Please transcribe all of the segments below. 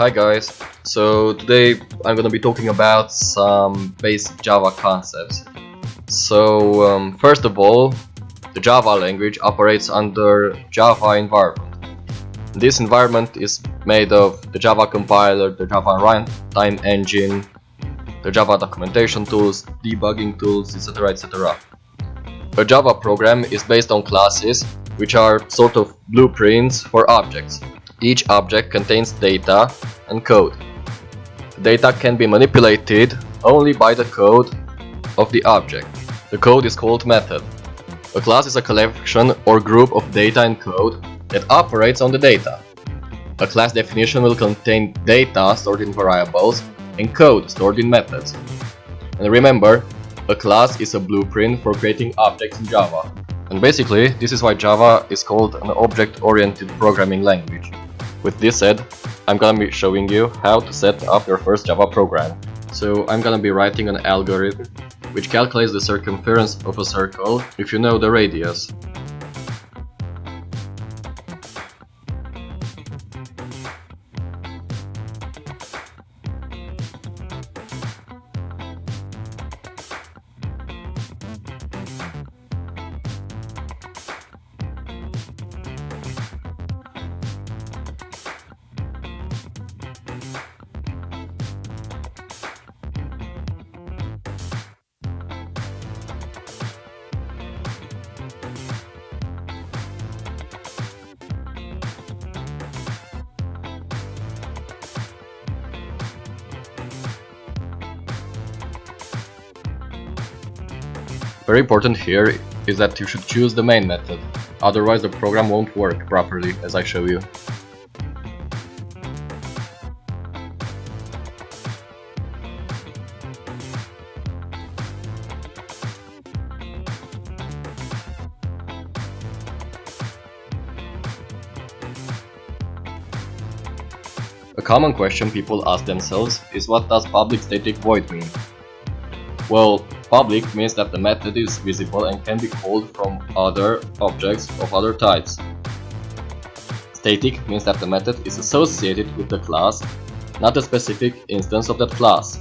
Hi guys, so today I'm gonna be talking about some basic Java concepts. First of all, the Java language operates under Java environment. This environment is made of the Java compiler, the Java runtime engine, the Java documentation tools, debugging tools, etc. etc. A Java program is based on classes, which are sort of blueprints for objects. Each object contains data and code. The data can be manipulated only by the code of the object. The code is called method. A class is a collection or group of data and code that operates on the data. A class definition will contain data stored in variables and code stored in methods. And remember, a class is a blueprint for creating objects in Java. And basically, this is why Java is called an object-oriented programming language. With this said, I'm gonna be showing you how to set up your first Java program. So I'm gonna be writing an algorithm which calculates the circumference of a circle if you know the radius. Very important here is that you should choose the main method, otherwise the program won't work properly, as I show you. A common question people ask themselves is, what does public static void mean? Well, public means that the method is visible and can be called from other objects of other types. Static means that the method is associated with the class, not a specific instance of that class.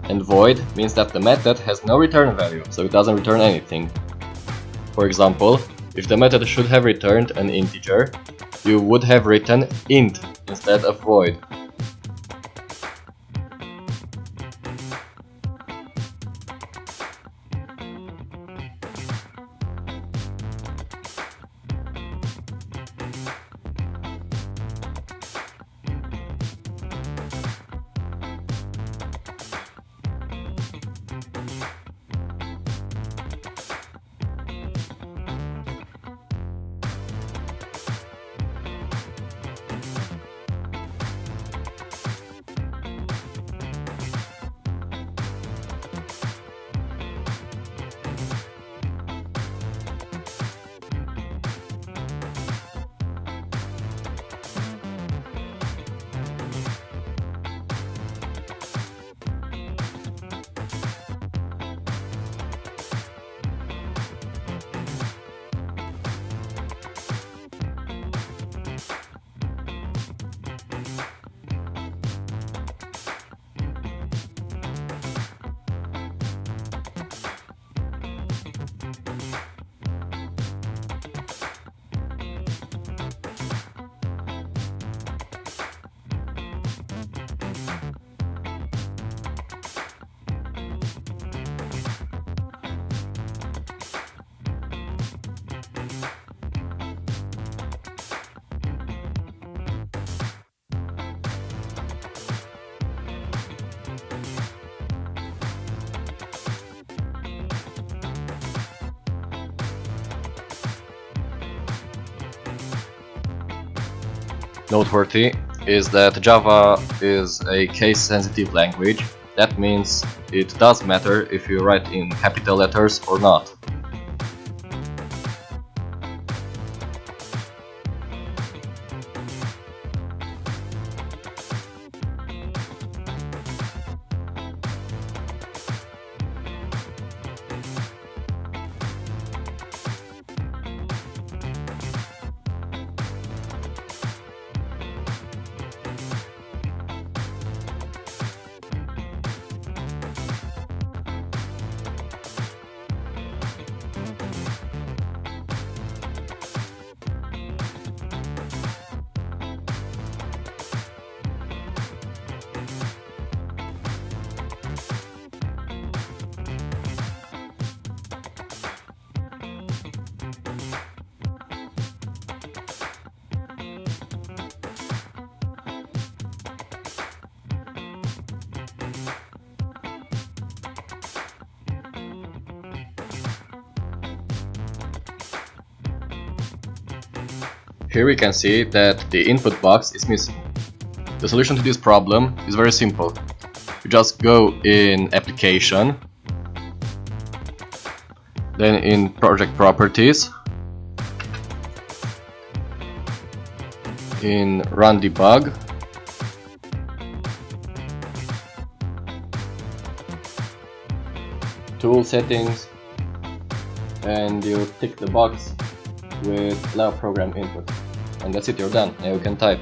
And void means that the method has no return value, so it doesn't return anything. For example, if the method should have returned an integer, you would have written int instead of void. Noteworthy is that Java is a case-sensitive language. That means it does matter if you write in capital letters or not. Here we can see that the input box is missing. The solution to this problem is very simple. You just go in Application, then in Project Properties, in Run Debug, Tool Settings, and you tick the box with Allow Program Input. And that's it, you're done. Now you can type.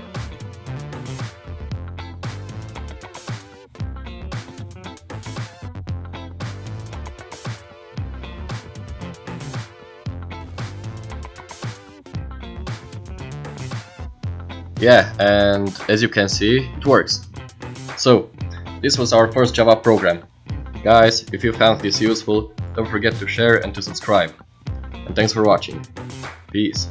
Yeah, and as you can see, it works. So, this was our first Java program. Guys, if you found this useful, don't forget to share and to subscribe. And thanks for watching. Peace.